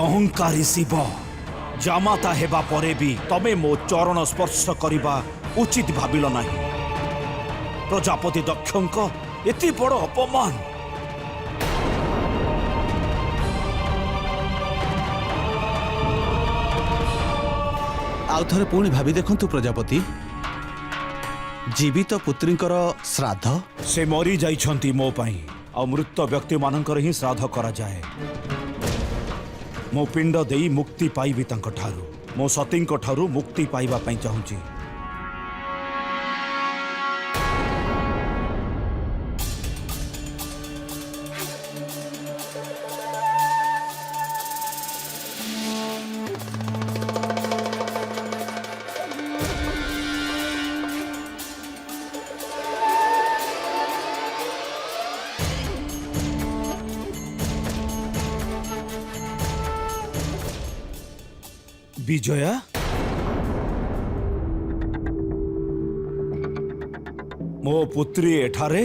अहंकारी शिव जामाता हेबा परे भी तमे मो चरण स्पर्श करिबा उचित भाबिल नाही। प्रजापति दक्षंक एति बड़ अपमान। आउ थरे पुणी भाभी देखंतु प्रजापति, जीवित पुत्रींकर श्राद्ध से मरी जाइछंती मो पई, आ मृत व्यक्ति मानकर ही श्राद्ध करा जाए। मो पिंड देई मुक्ति पाइबी तांको ठारू, मो सतींको ठारू मुक्ति पाइबा पई चाहूची। विजया मो पुत्री एठारे?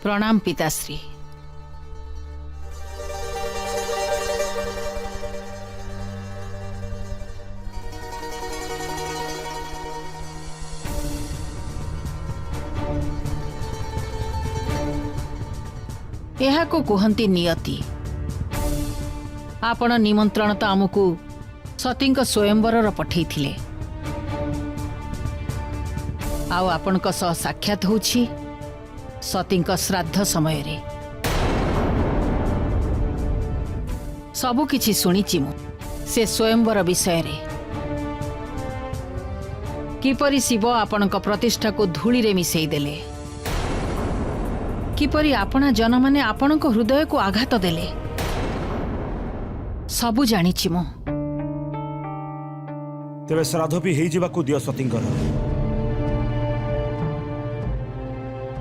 प्रणाम पिताश्री। यह को कहती नियति। आपण निमंत्रण तो आमको सती स्वयंवर पठे आपण साक्षात होछि सती श्राद्ध समय रे। सबु किछि सुनिछि मु से स्वयंवर विषय रे। किपरि शिव आपणक प्रतिष्ठा को धूली रे मिसई देले, किपरि आपणा जन माने आपणक हृदय को आघात देले, सबु जानिछि मु। तेरे श्राद्ध भी हेइ जिबाकू दियो सतींकर।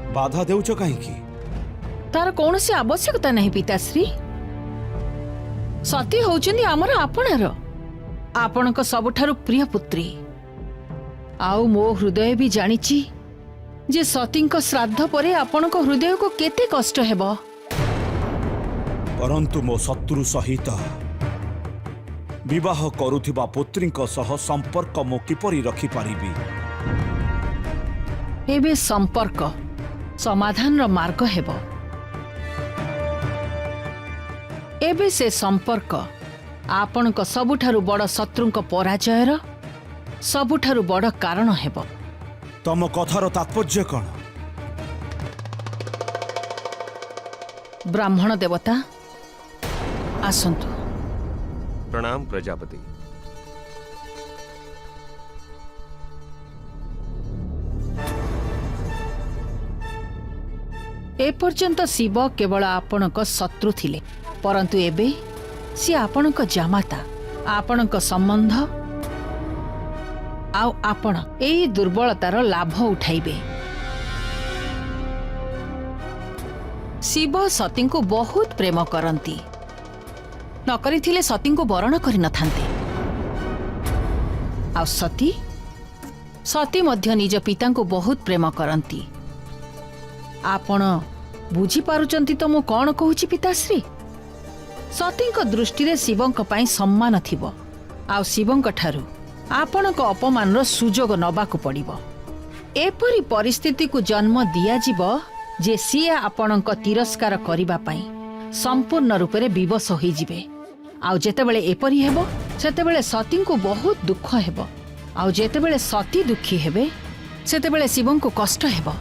बाधा देउछ काहेकि? तार कौनसी आवश्यकता नहीं पिताश्री। सती होउचंदी हमर आपणार, आपणक सबुठारु प्रिय पुत्री। आउ मो हृदय भी जानिछि जे सतींक श्राद्ध परे आपणक हृदय को केते कष्ट हेबो। परंतु मो शत्रु सहित विवाह करुथिबा पुत्रींक सह संपर्क मो किपरि रखि पारिबी? एबे संपर्क समाधान रो मार्ग हेबो। एबे से संपर्क आपणक सबुठारु बड़ शत्रुंक पराजयर सबुठारु बड़ कारण हेबो। तम कथार तात्पर्य कौन? ब्राह्मण देवता आसंतु। प्रणाम प्रजापति। एपर्यंत शिव केवल आपणक शत्रु थिले, परंतु एबे सी आपणक जामाता, आपणक संबंध आउ आपण एई दुर्बलतार लाभ उठाइबे। शिव सती को बहुत प्रेम करती, न करिथिले सती को वरण करि नथान्ते। आ सती मध्य निज पिता को बहुत प्रेम करती। आपण बुझी पारुचंती तो मु कौन कहूची पिताश्री? सती दृष्टि रे शिवंक पाई सम्मान थिबो, आ शिवंक ठारू आपणक अपमान रो सुजोग नबाकू पड़िबो। एपरी परिस्थिति को जन्म दिया जिवो जे सिए आपणक तिरस्कार करिबा पाई संपूर्ण रूप रे विवश होई जिवे। आउ जेतेबेले एपरी हेबो सेतेबेले सती को बहुत दुख हेबो, आउ जेतेबेले सती दुखी हेबे सेतेबेले शिवं को कष्ट हेबो।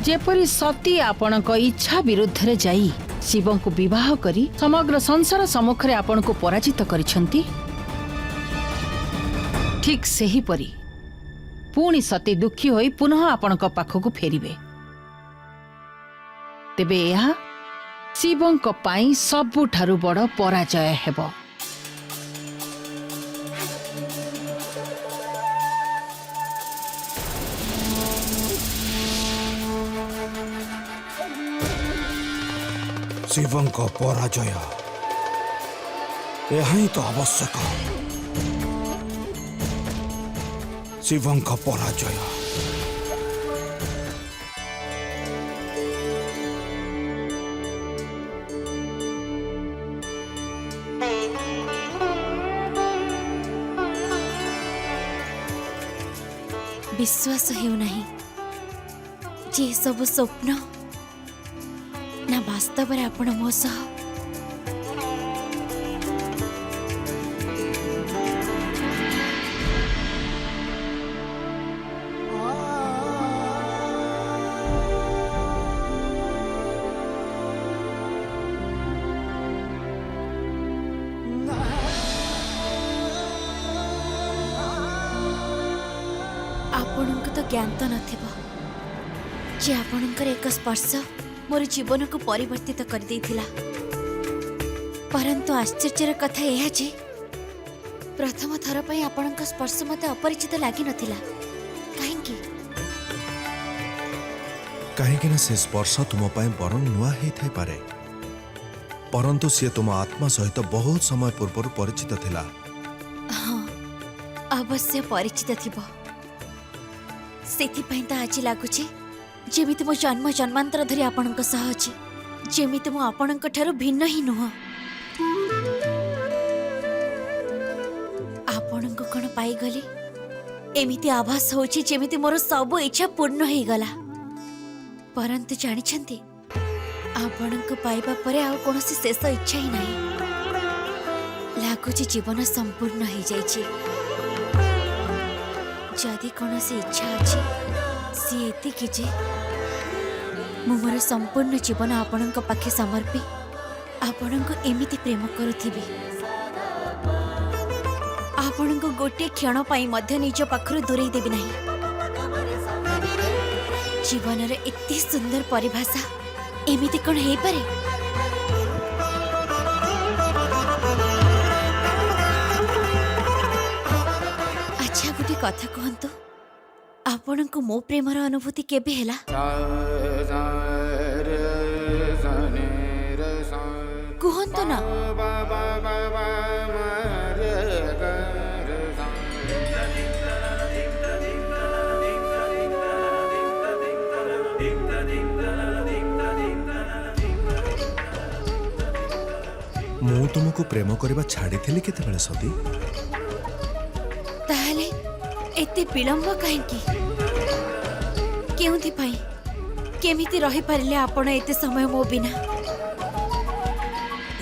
जेपरी सती आपणक इच्छा विरुद्ध रे जाई शिवं को विवाह करी समग्र संसार सम्मुख रे आपण को पराजित करिसंती, ठीक सेही परी पुणी सती दुखी होई पुनः आपणक पाखकु फेरिबे। तेबे यह शिवंक पाई सबुठारु बड़ पराजय हेबो। ଶିବଙ୍କ ପରାଜୟ ଏହା ହିଁ ତ ଆବଶ୍ୟକ। ଶିବଙ୍କ ପରାଜୟ। विश्वास हेउनाही जे सब स्वप्न ना वास्तव रे आपण मो सह आपणक तो ज्ञान तो नथिबो जे आपणकर एक स्पर्श मोर जीवन को परिवर्तित कर देथिला। परंतु आश्चर्यर कथा यह जे प्रथम थर पई आपणक स्पर्श मते अपरिचित लागी नथिला। काहेकि कहीं ना से स्पर्श तुम बरং नुआ ही थे पारे, परंतु सी तुम आत्मा सहित बहुत समय पूर्व परिचित थिला। हाँ अवश्य परिचित थिबो। सेथिपाई तो आज लगुचे जेमिति मो जन्म जन्मांतर धरी आपणक सह अछि, जेमिति मो आपणक ठारू भिन्न ही नुह। आपणक कोन पाई गली एमिति आभास होछि जेमिति मोर सब इच्छा पूर्ण हो गला। परंतु जानि छथि आपणक पाइबा परे आ कोनोसी शेष इच्छा ही नाही। लागुचे जीवन संपूर्ण हो जाइछि। जदि कौनसी इच्छा अच्छी सी एति जे मु मोर संपूर्ण जीवन आपणक पाखे समर्पी आपणक एमिति प्रेम करुथिबी। आपणक गोटे क्षण पाई मध्य निज पाखरु दूरेई देबी नाही। जीवन रे एते सुंदर परिभाषा एमिति कोन हेई पारे? अच्छा गोटे कथा कहतु, आपण को मो प्रेमर अनुभूति केबे हेला? कहतु ना। मु तुमको प्रेम करबा छाड़ी थिली केते बेले सती? ताहले एते विलंब काहेकि? केउथि पाई केमिति रही पारिले आपण एते समय मो बिना?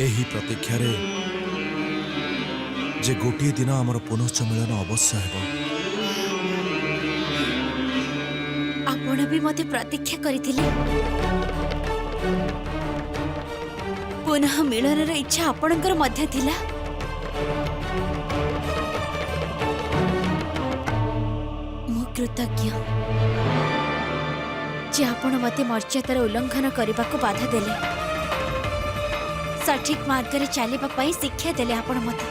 एही प्रतीक्षा रे जे गोटे दिन हमर पुनश्च मिलन अवश्य हेबो। आपण भी मते प्रतीक्षा करिथिले। पुनः मिलनर इच्छा आपणकर मध्य थिला। मु कृतज्ञ जे आपण मते मर्यादार उल्लंघन करने को बाधा देले, सठिक मार्ग रे चलिबा पई शिक्षा देले आपण मते।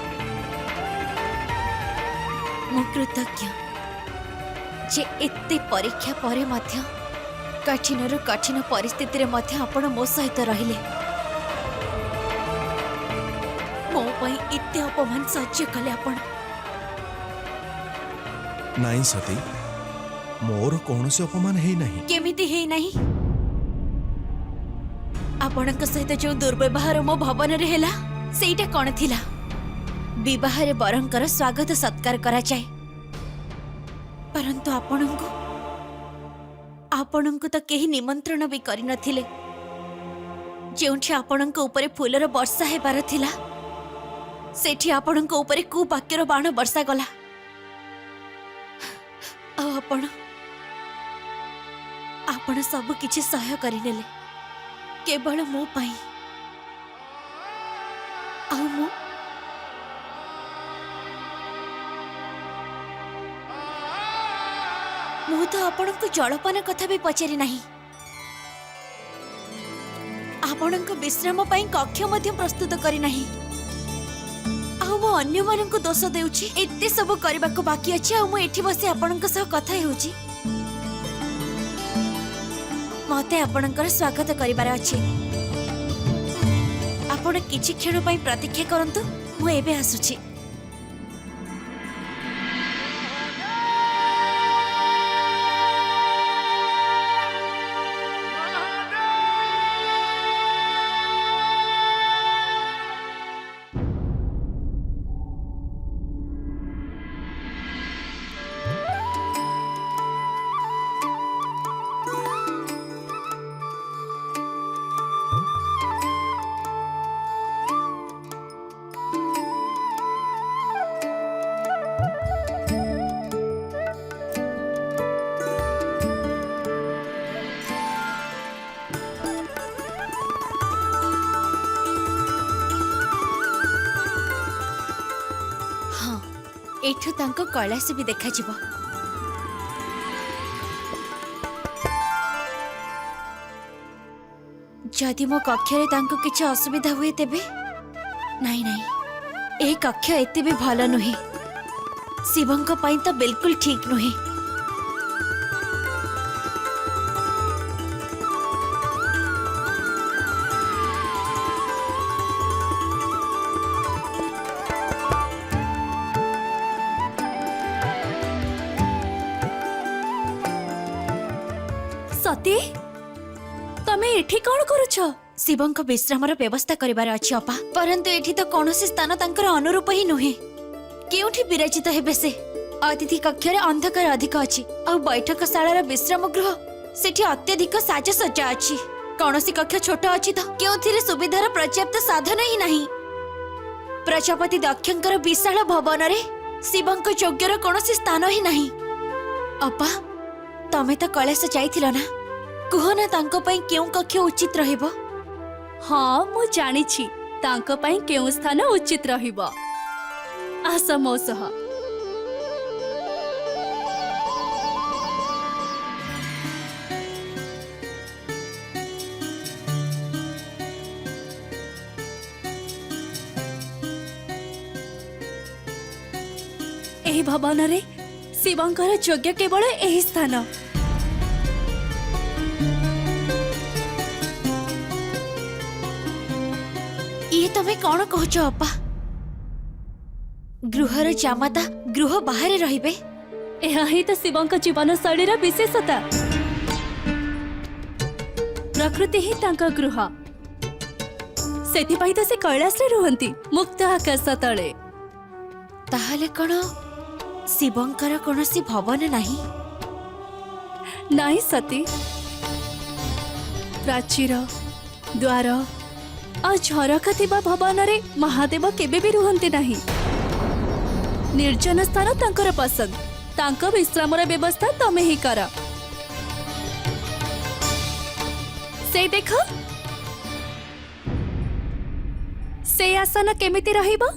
मु कृतज्ञ जे एते परीक्षा परे मध्य कठिन कठिन परिस्थिति रे मध्य आपण मो सहित रहिले। मो पई इते अपमान सह्य कले आपण। नाई सती, मोर कौनसी अपमान हेई नहीं। केमिति हेई नाही? आपणक सहित जो दुर्व्यवहार मो भवन रे हेला सेटा कोन थिला? विवाह रे बरंकर स्वागत सत्कार करा जाए, परंतु आपणको तो केही निमंत्रण भी करि नथिले। जेउठी आपणको ऊपर फूलर वर्षा हेबार थिला सेठी आपणको ऊपर कु वाक्यर बाण वर्षा गला। आपण सब किछि सह्य करिनेले केवल मो पाई। मु तो आपणको जलपान कथा भी पचारि नाही। आपणको विश्राम पाई कक्ष मध्य प्रस्तुत करि नाही। मु अन्य माननको दोष देउछि एते सब करबा को बाकी अछि। मु एठी बसी आपणको सह कथा हेउछि। मते आपणकर स्वागत करिबार अछि। आपण किछि क्षण पई प्रतीक्षा करंतु मु एबे आसुछि। एठु तांको कैलाश भी देखा जिवो। जदि मो कक्षरे तांको किछि असुविधा हुए तेबे नहीं नहीं ए कक्ष एते भी भलो नुहे, शिवंक पई तो बिल्कुल ठीक नुहे। सती तमे एठी कोन करूछ? शिवंक विश्रामर व्यवस्था करिबार अछि अपा, परंतु एठी तो कोनोसी स्थान तांकर अनुरूप ही नुहे। केउठी विराजित हेबे से? अतिथि कक्षरे अंधकार अधिक अछि आ बैठक शालार विश्राम गृह सेठी अत्यधिक साजसज्जा अछि। कोनोसी कक्ष छोट अछि तो केउथिरे सुविधार पर्याप्त साधन ही नाही। प्रजापति दक्षंकर विशाल भवन रे शिवंक योग्यर कोनोसी स्थान ही नाही। अपा तमे तो कैलाश जाइथिलो ना, कुह ना तांको पई केउ कक्ष उचित रहिबो? हाँ मु जानिछि तांको पई केउ स्थान उचित रहिबो। आस मो सह। एही भवन रे शिवंकर योग्य केवल एही स्थान। ये तमे कौन कहछ अपा? गृहर जामाता गृह बाहर रहिबे? एहा ही तो शिवंक जीवन शैलीर विशेषता। प्रकृति ही तांका गृह, सेथिपाई तो से कैलाश रे रुहंती मुक्त आकाश तळे। ताहले कोन शिवंकर कोनोसी भवन नाही? नाही सती, प्राचीर द्वार आ झरका थिबा भवन रे महादेव केबे भी रुहंती नाही। निर्जन स्थान तांकर पसंद, तांको विश्रामर व्यवस्था तमे ही कर। से देख से आसन केमिति रहिबो?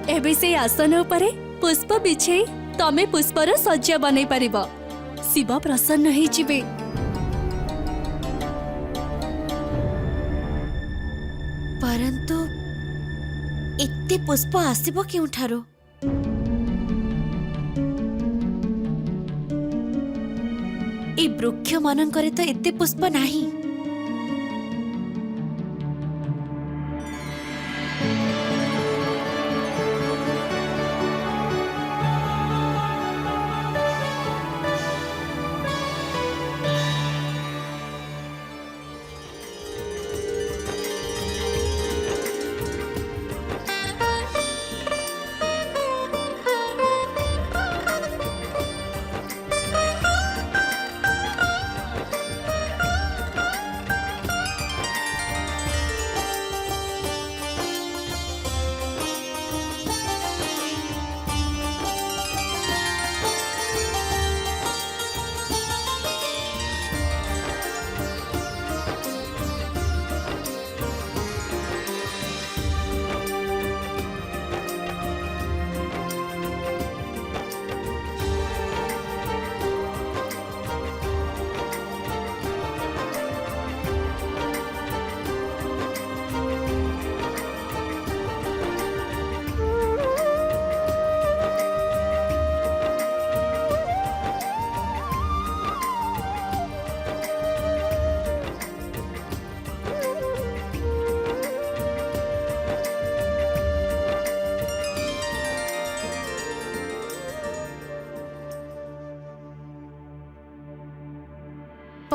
एबे से आसन उपरे पुष्प बिछे तमे पुष्पर सज्जा बनै परिबो। शिव प्रसन्न होई जिवे। परंतु एते पुष्प आसीबो केउठारो? ए वृक्ष मानकरे तो एते पुष्प नाही।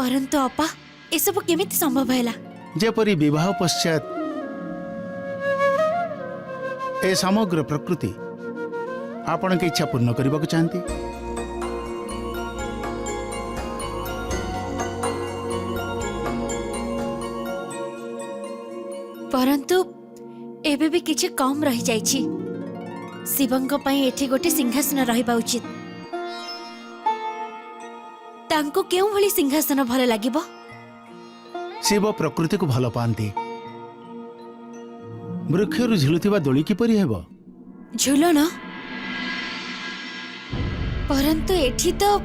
परंतु अपा एसबु केमिति संभव हैला? जेपरी विवाह पश्चात ए समग्र प्रकृति आपण के इच्छा पूर्ण करने को चाहती। परंतु एबे भी किछि कम रही जाइछि। शिवंक पई एठी गोटे सिंहासन रहिबा उचित। तांको केउ भली सिंहासन भल लागिबो? शिव प्रकृति को भल पाती। वृक्षरु झिलुथिबा दोली किपरि हेबो? झुलन, परंतु एठी तो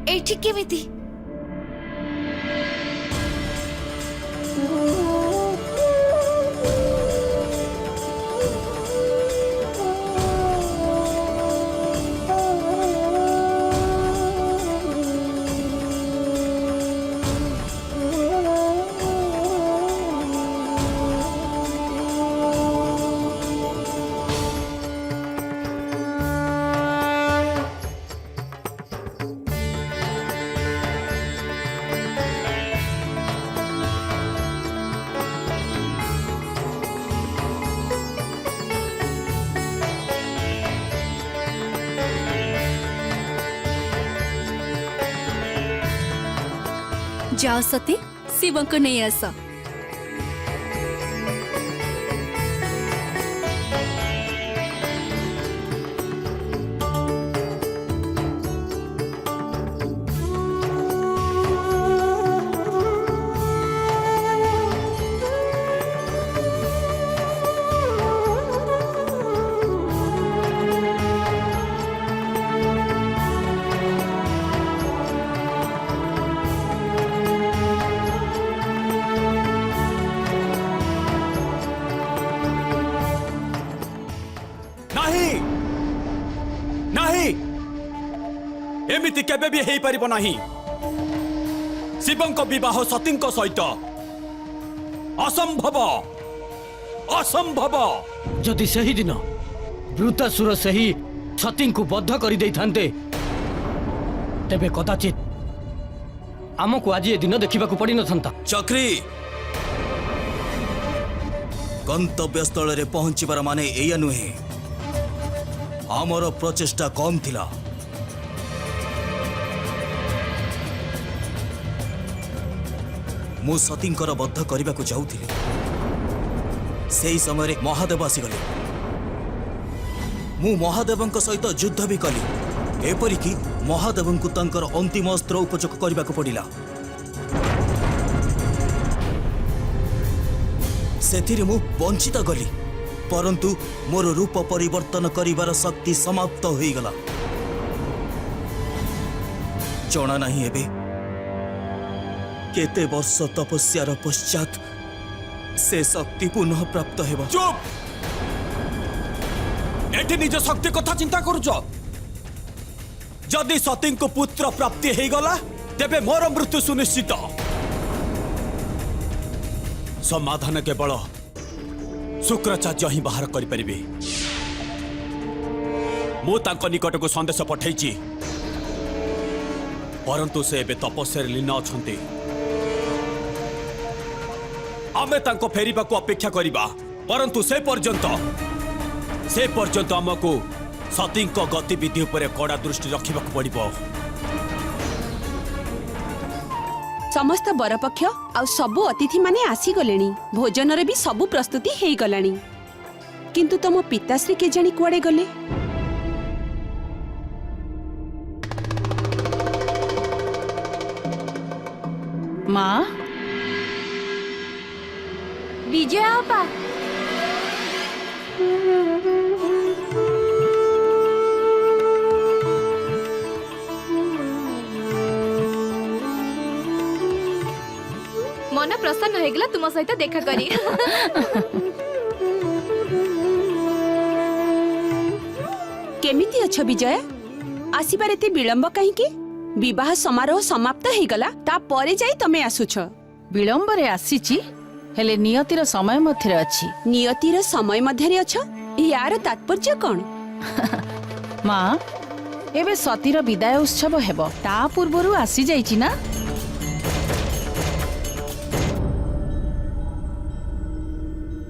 एठी केमिति? जाओ सती शिव को नहीं आस। नहीं नहीं एमिति केबे भी हेई परिबो नाही। शिवंक विवाह सतींक सहित असंभव असंभव। जदि सही दिन वृतासुर सही सती को बद्ध कर देते तेबे कदाचित आमको आज ए दिन देखा पड़ न। चक्री गंतव्य स्थल रे पहुंचीबार माने एया नुहे आमर प्रचेष्टा कम थिला। मु सतींकर बद्ध करने को जाऊଥିଲି। सेही समय महादेव आसीगले। मु महादेवंक सहित युद्ध भी कली। एपरिकी महादेवंकु तांकर अंतिम अस्त्र उपयोग करने को पड़िला। सेथिरे मु वंचित गली, परंतु मोर रूप परिवर्तन करिवार शक्ति समाप्त हो गला। जना नहीं एबे केते वर्ष तपस्यार पश्चात से शक्ति पुनः प्राप्त हेबा। चुप! एठी निज शक्ति कथा चिंता करूच। जदि सती को पुत्र प्राप्ति हो गला तेबे मोर मृत्यु सुनिश्चित। समाधान केवल शुक्राचार्य ही बाहर करिपरिबे। मु तांको निकट को संदेश पठाइछि, परंतु से एबे तपस्या लीन अछंती। आमे तांको फेरिबा को अपेक्षा करिबा, परंतु से पर्यंत हमको सती गतिविधि उपरे कड़ा दृष्टि रखा पड़िबो। समस्त बरपक्ष आ सबु अतिथि माने आसी गलेनी। भोजन रे भी सबु प्रस्तुति हेई गलानी, किंतु तम पिताश्री के जानी कुआडे गले? माँ विजय आपा मन प्रसन्न हो गला तुम सहित देखा करी। केमिति अछ विजय? आसीबार एते विलंब कहीं? विवाह समारोह समाप्त हो गला, ता परे जाई तमे आसुछ। विलंब रे आसीची, हेले नियतिर समय मध्यरे अछि। नियतिर समय मध्यरे अछ, यार तात्पर्य कोन? माँ एबे सतीर विदाय उत्सव हेबो, ता पूर्वरु आसी जाइची ना।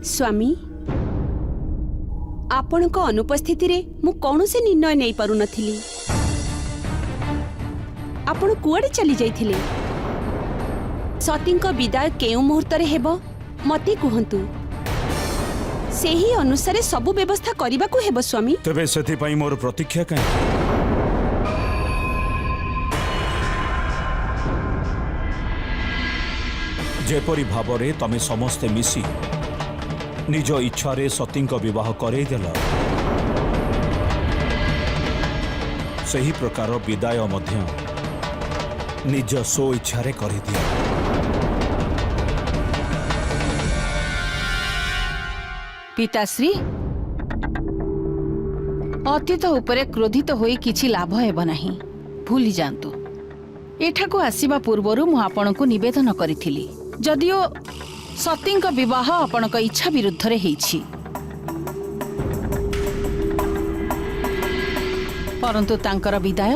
स्वामी आपणक अनुपस्थिति रे मु कौनसी निर्णय नहीं पारु नथिली। आपण कुआडे चली जाइथिले? सतींक विदाय केउ मुहूर्त रे हेबो मते कुहंतु। सेही अनुसारे सबु व्यवस्था करिबा को हेबो स्वामी। तेबे सेति पई मोर प्रतीक्षा काई? जेपरी भावरे तमे समस्ते मिसी निज इच्छारे सतींक विवाह करई देला, सही प्रकार विदाय मध्य निज सो इच्छारे करि दिया। पिताश्री अतीत उपरे क्रोधित होई किछि लाभ हेब नाही, भूली जांतु। एठाको आसीबा पूर्वरु मु आपणको निवेदन करिथिली, जदियो सतींक विवाह आपणक इच्छा विरुद्ध रे हेछि, परंतु तांकर विदाय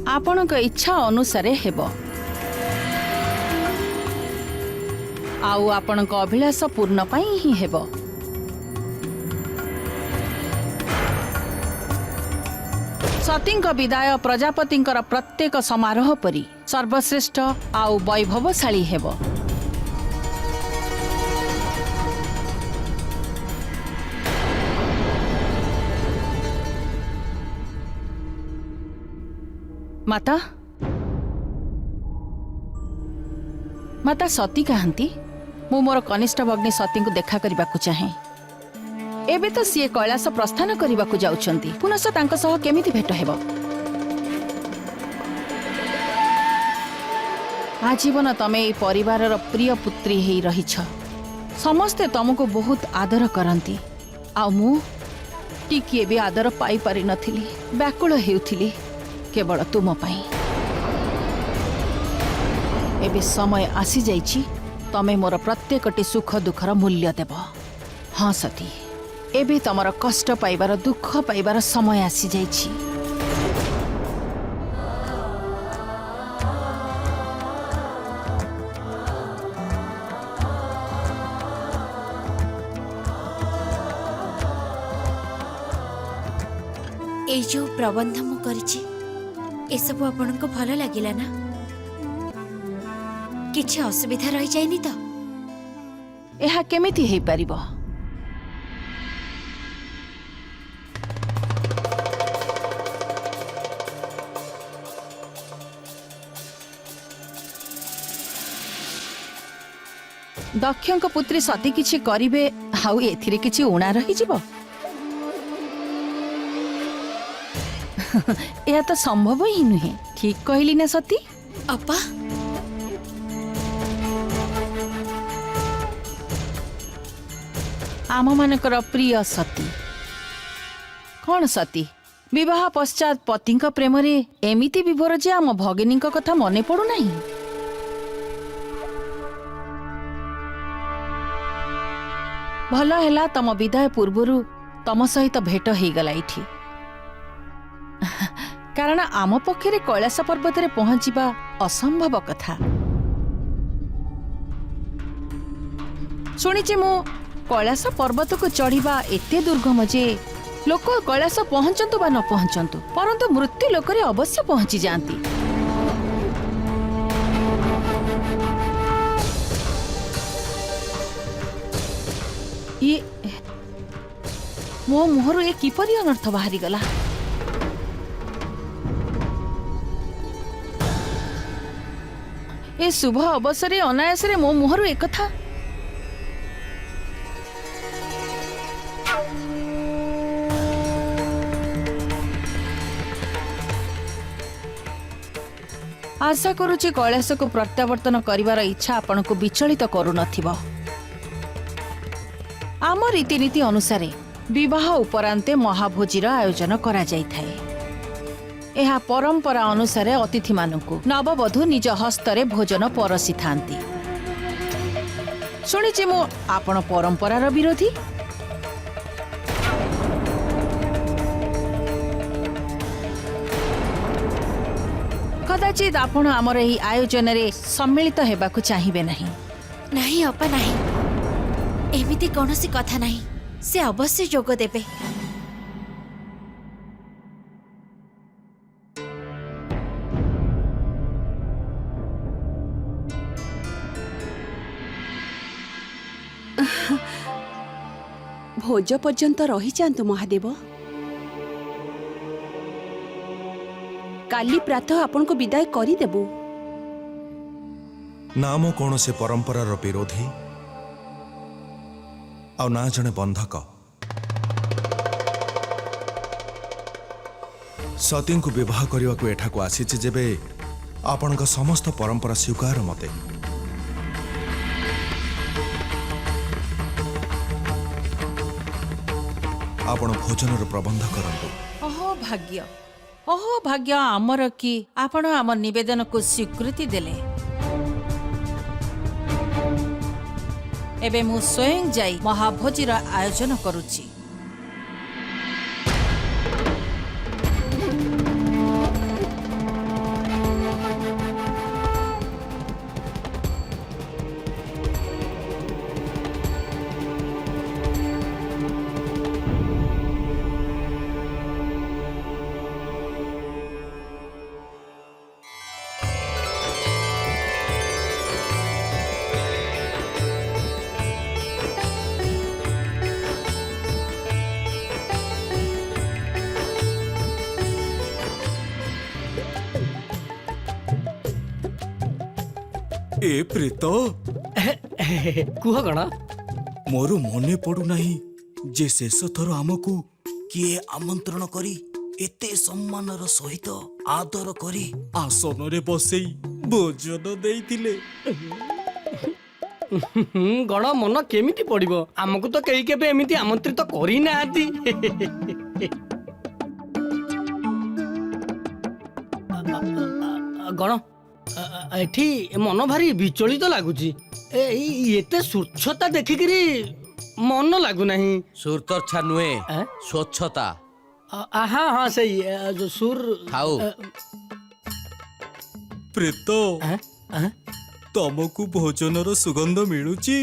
आपणक इच्छा अनुसारे हेबो। आउ आपणक अभिलाष पूर्ण पाई ही हेबो। सतींक विदाय प्रजापतिंकर प्रत्येक समारोह परी सर्वश्रेष्ठ आउ वैभवशाली हेबो। माता माता सती कहती मु मोर कनिष्ठ भग्नी सती को देखा करने को चाहे। एबे तो सी कैलाश प्रस्थान करने को जाउछंती, पुनः तांको सह केमिति भेट हेबो? आजीवन तमे ए परिवार प्रिय पुत्री हेई रहिछ। समस्ते तुमको बहुत आदर करती, आ मु टिकिए भी आदर पाई पारि नथिली, व्याकुल हेउथिली केवल तुम पाई। एबे समय आसी जाइछि, तमे मोर प्रत्येकटी सुख दुखर मूल्य देब। हाँ सती, एबे तमर कष्ट पाइबार दुख पाइबार समय आसी जाइछि। ए जो प्रबंध मु करिछि ए सब आपनको भल लागिला ना? किछि असुविधा रहि जाइनी तो? एहा केमिति हेई परिबो? दक्षଙ୍କ पुत्री सती किछि करिवे, हाउ एथिरे किछि उणा रहि जिवो? यह तो संभव ही नुहे। ठीक कहली ना सती? अपा आम मानकर प्रिय सती, कौन सती विवाह पश्चात पतिंक प्रेम रे एमिति विभोर जे आम भगिनी कथा मने पड़ू नहीं। भल हैला तम विदाय पूर्वरु तम सहित भेट हो गला इठी, कारण आम पक्षरे कैलाश पर्वत रे पहुंचीबा असंभव कथा। सुनिछि मु कैलाश पर्वत को चढ़ीबा एते दुर्गम जे लोक कैलाश पहुंचंतु बा न पहुंचंतु, परंतु मृत्यु लोकरे अवश्य पहुंची जाती। ये मो मुहरु ए किपरि अनर्थ बाहरी गला? ए शुभ अवसरे अनायासरे मो मुहरु एक कथा। आशा करुछि कैलाश को प्रत्यावर्तन करिवार इच्छा आपण को विचलित करू नथिबो। आम रीतिनीति अनुसारे विवाह उपरांते महाभोजीर आयोजन करा जाय थाए। एहा परंपरा अनुसारे अतिथि मानकु नववधू निज हस्तरे भोजन परसी थांती। सुनिछि मु आपण परंपरार विरोधी? कदाचित आपण आमर एही आयोजन रे सम्मिलित हेबाकु चाहिबे नहीं। नहीं अपा नहीं, एमिति कौनसी कथा नहीं, से अवश्य जोग देबे। भोज पर्यंत रही जातु महादेव। काली प्रातः आपण को विदाय करी देबु। ना मो कौन से परंपरार विरोधी आ ना जने बंधक। सती को विवाह करने को एठाकू आसी जेबे आपण समस्त परंपरा स्वीकार मते। आपण भोजन प्रबंध करंतु। अहो भाग्य आमर कि आपण आम निवेदन को स्वीकृति देले। एबे मु स्वयं जाई महाभोजीर आयोजन करुची। ए प्रेत कुह कण मोर मने पड़ू नहीं जे शेष थर आमको किए आमंत्रण करी एते सम्मानर सहित आदर करी आसन रे बसेई भोजन देइथिले। गण मन केमिति पड़िबो? आमको तो कई केबे एमिति आमंत्रित करी नाहंती। गण एठी मन भारी विचलित लागुची। एते स्वच्छता देखिकरी मन लागु नहीं। सुरतर्छा नुहे स्वच्छता। हाँ हाँ सही जो सुर खाओ प्रेत तमको भोजनर सुगंध मिलुची।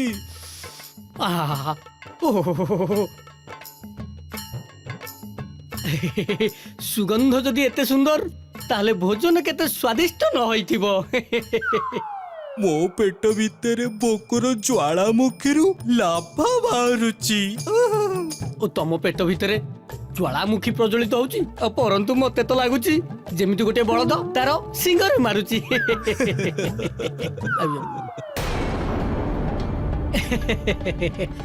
सुगंध जदि एते सुंदर ताले भोजन केते स्वादिष्ट न होइथिबो। मो पेट भितर बोकर ज्वालामुखीरु लाभा बाहरुची। ओ तम पेट भितर ज्वालामुखी प्रज्वलित होउची परंतु मते तो लागुची जेमिति गोटे बळद तार सिंगर मारुची।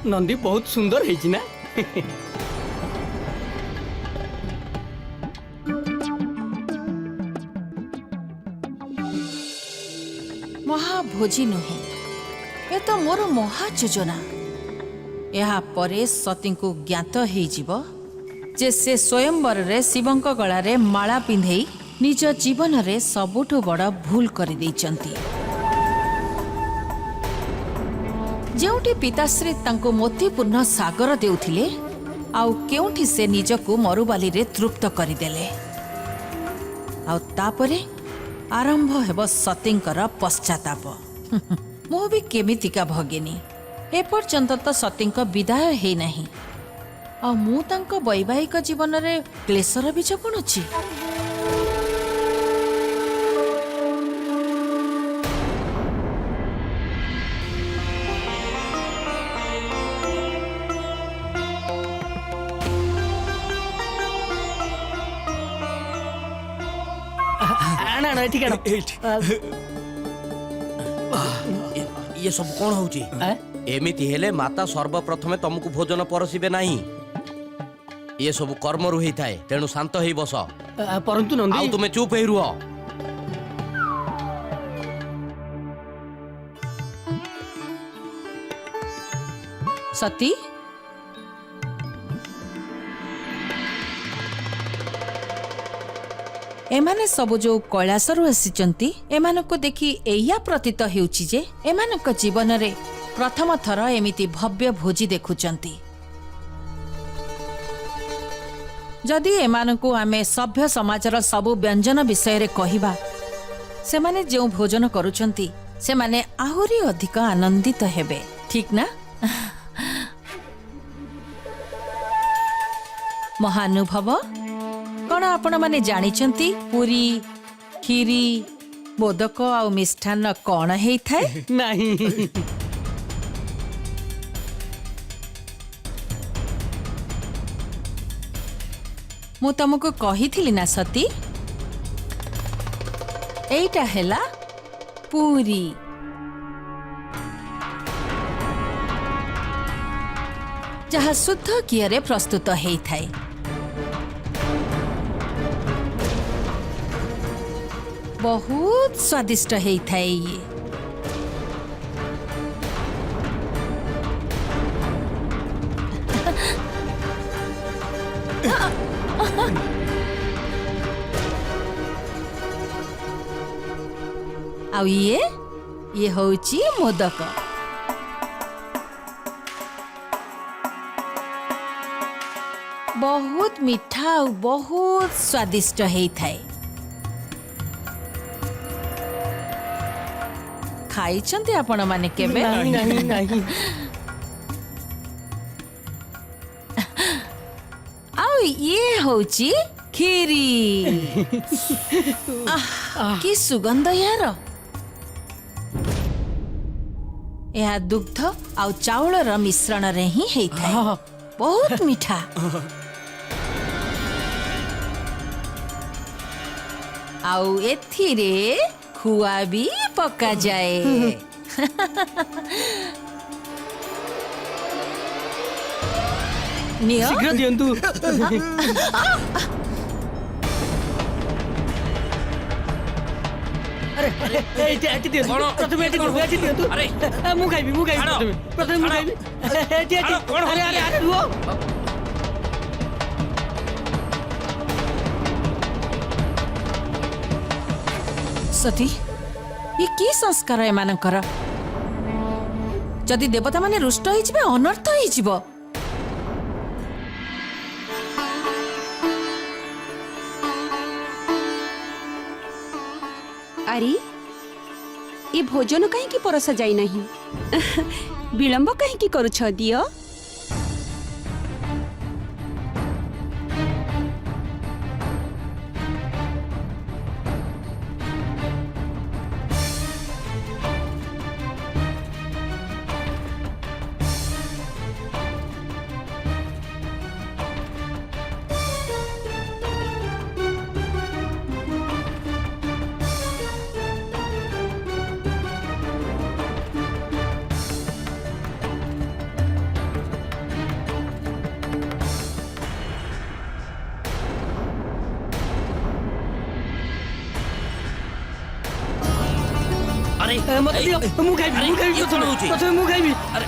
नंदी बहुत सुंदर हेची ना। महाभोजी नुहे ए तो मोर महा योजना। या परे सती को ज्ञात हो जे से स्वयंवर रे शिवंक गलारे माला पिंधेई निज जीवन रे सबुठु बड़ भूल कर देइचंती। जेउठी पिताश्री तांको मोतीपूर्ण सागर देउथिले आउ केउठी से निजको मरुबाली रे तृप्त करिदेले। आउ तापरे आरंभ हेब सतींकर पश्चाताप। मु भी केमितिका भगिनी एपर्यंत तो सतींक विदाय हे नहीं। आ मु तांको वैवाहिक जीवन रे क्लेशर बीज बुणुची। ये सब कौन होची? एमिति हेले माता सर्वप्रथमे तुमको भोजन परसिबे नहीं। ये सब कर्म रुही थाए तेणु शांत ही बस। परंतु नंदी आउ तुमे चुप ही रुह। सती एमाने सब जो कैलासरु आसीचंती एमानको देखि एया प्रतीत हेउची जे एमानक जीवन रे प्रथम थर एमिति भव्य भोजी देखुचंती। जदि एमानकु आमे सभ्य समाजर सबु व्यंजन विषय रे कहिबा सेमाने जो भोजन करूचंती सेमाने आहुरी अधिक आनंदित हेबे। ठीक ना? महानुभव कौन आपण माने जानिचंती पूरी खीरी मोदक आउ मिष्ठान्न कौन हेई थाए नहीं मु तुमको कही ना सती एटा हेला पूरी जहा शुद्ध घीरे प्रस्तुत हेई थाए बहुत स्वादिष्ट हेई थाए ये आउ ये होची मोदक बहुत मीठा और बहुत स्वादिष्ट हेई थाए खाइछन्ते आपण माने केबे नहीं नहीं नहीं आउ ये होची खीरी की सुगंध यार यह दुग्ध आउ चाउलर मिश्रण रे ही हेई थाए बहुत मीठा आउ एथिरे खुआ भी पका जाए नियो शीघ्र दियंतु अरे एटी एटी दियंतु प्रथम एटी दियंतु एटी दियंतु अरे मु खाइबी प्रथम मु खाइबी एटी एटी अरे अरे अरे रुओ सती ये की संस्कार एमानकर जदि देवता माने रुष्ट होइजिबे अनर्थ होइजिबो अरे ये भोजन कहीं परसा जाई नहीं विलंब कहीं करुछ दियो मत दियो मु खाइबी प्रथम मु खाइबी अरे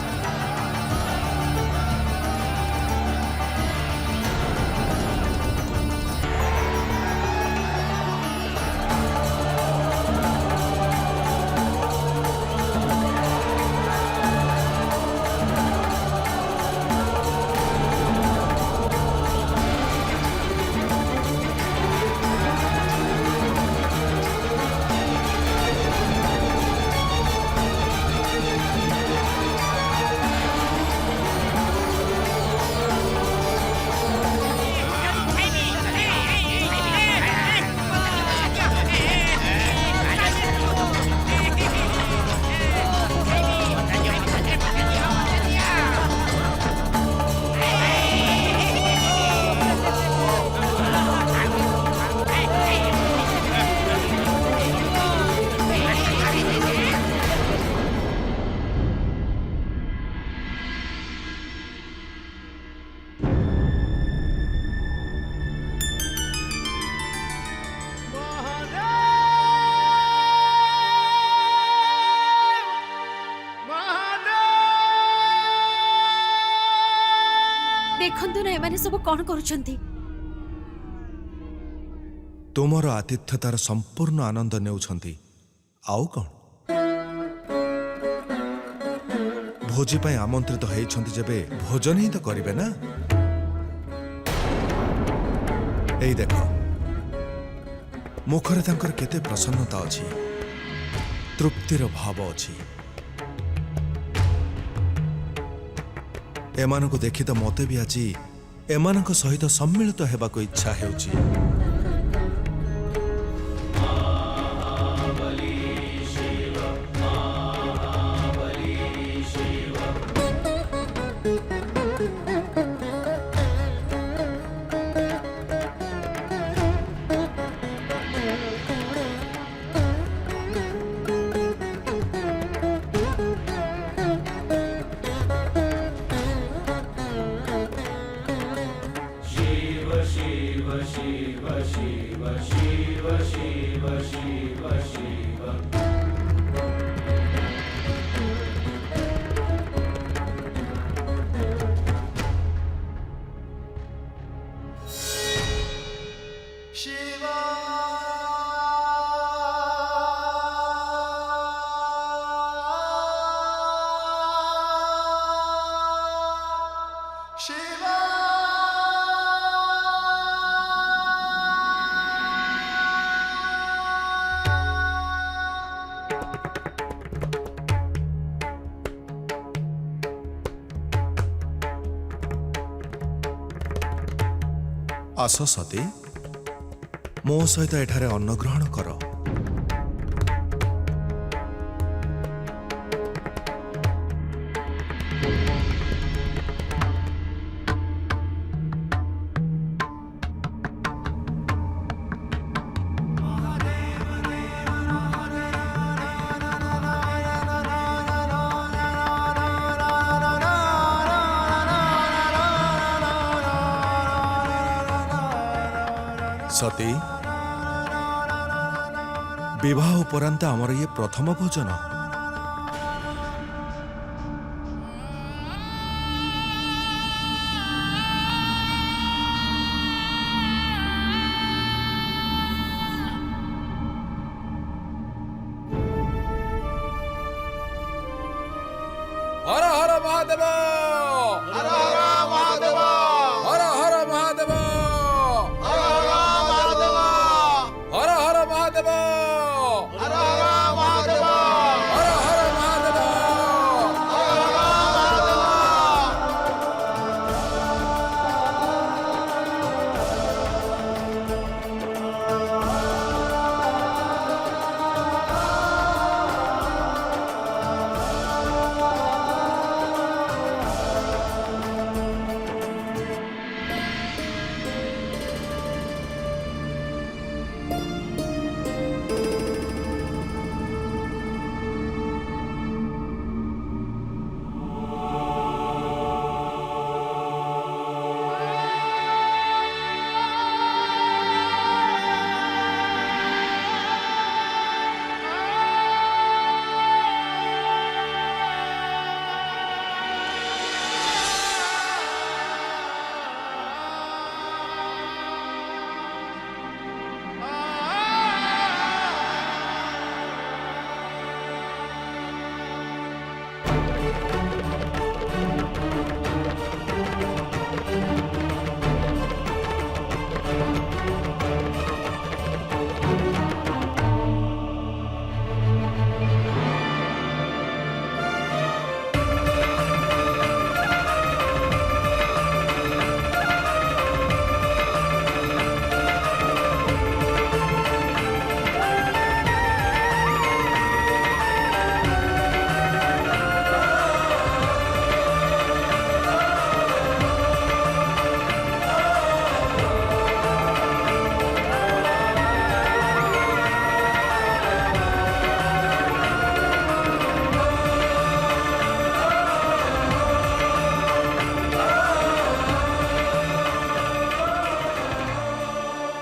देखंतु ना एमाने सब कोन करूछंती तुमर आतिथ्यतार संपूर्ण आनंद नेउछंती आउ कौन भोजी पाई आमंत्रित हेइछंती जेबे भोजन ही तो करिवे ना एई देखो मुखरे तांकर केते प्रसन्नता अछि तृप्तिर भाव अछि एमानको देखि तो मते भी आज ଏମାନଙ୍କ ସହିତ ସମ୍ମିଳିତ ହେବାକୁ ଇଚ୍ଛା ହେଉଛି। ଆସ ସତୀ, ମୋ ସହିତ ଏଠାରେ ଅନ୍ନ ଗ୍ରହଣ କର। ସତୀ, ବିବାହ ଉପରାନ୍ତ ଆମର ଇଏ ପ୍ରଥମ ଭୋଜନ। हर हर महादेव, हर हर महादेव, हर हर महादेव, हर हर महादेव, हर हर महादेव, हर हर महादेव, हर हर महादेव, हर हर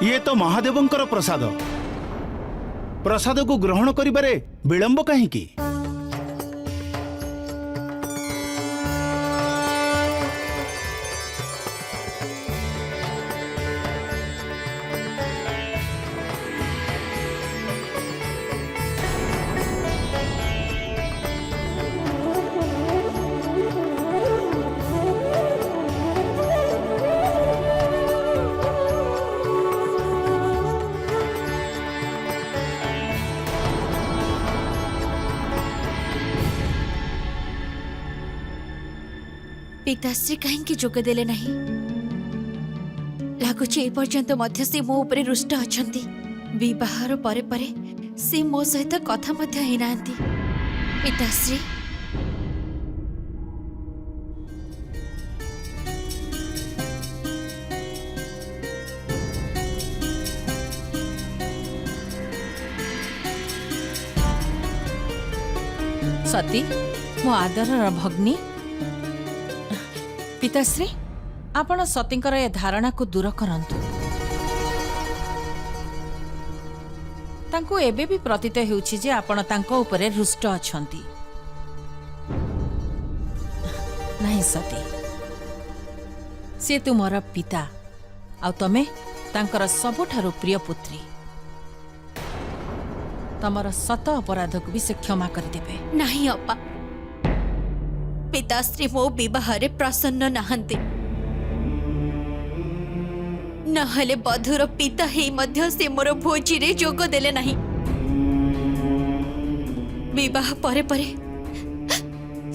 ଇଏ ତ ମହାଦେବଙ୍କର ପ୍ରସାଦ। ପ୍ରସାଦକୁ ଗ୍ରହଣ କରିବାରେ ବିଳମ୍ବ କାହିଁକି? ପିତାଶ୍ରୀ କାହିଁକି ଯୋଗ ଦେଲେ ନାହିଁ? ଲାଗୁଛି ଏ ପର୍ଯ୍ୟନ୍ତ ମଧ୍ୟ ସେ ମୋ ଉପରେ ରୁଷ୍ଟ ଅଛନ୍ତି। ବିବାହର ପରେ ପରେ ସେ ମୋ ସହିତ କଥା ମଧ୍ୟ ହେଇନାହାନ୍ତି। ପିତାଶ୍ରୀ, ସତୀ, ମୋ ଆଦରର ଭଗ୍ନୀ, ପିତାଶ୍ରୀ, ଆପଣ ସତୀଙ୍କର ଏ ଧାରଣାକୁ ଦୂର କରନ୍ତୁ। ତାଙ୍କୁ ଏବେ ବି ପ୍ରତୀତ ହେଉଛି ଯେ ଆପଣ ତାଙ୍କ ଉପରେ ରୁଷ୍ଟ ଅଛନ୍ତି। ନାହିଁ ସତୀ, ସେ ତୁମର ପିତା ଆଉ ତମେ ତାଙ୍କର ସବୁଠାରୁ ପ୍ରିୟ ପୁତ୍ରୀ। ତମର ସତ ଅପରାଧକୁ ବି ସେ କ୍ଷମା କରିଦେବେ। ନାହିଁ ଅପା, ପିତାଶ୍ରୀ ମୋ ବିବାହରେ ପ୍ରସନ୍ନ ନାହାନ୍ତି। ନହେଲେ ବଧୂର ପିତା ହେଇ ମଧ୍ୟ ସେ ମୋର ଭୋଜିରେ ଯୋଗ ଦେଲେ ନାହିଁ। ବିବାହ ପରେ ପରେ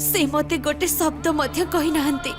ସେ ମତେ ଗୋଟେ ଶବ୍ଦ ମଧ୍ୟ କହିନାହାନ୍ତି।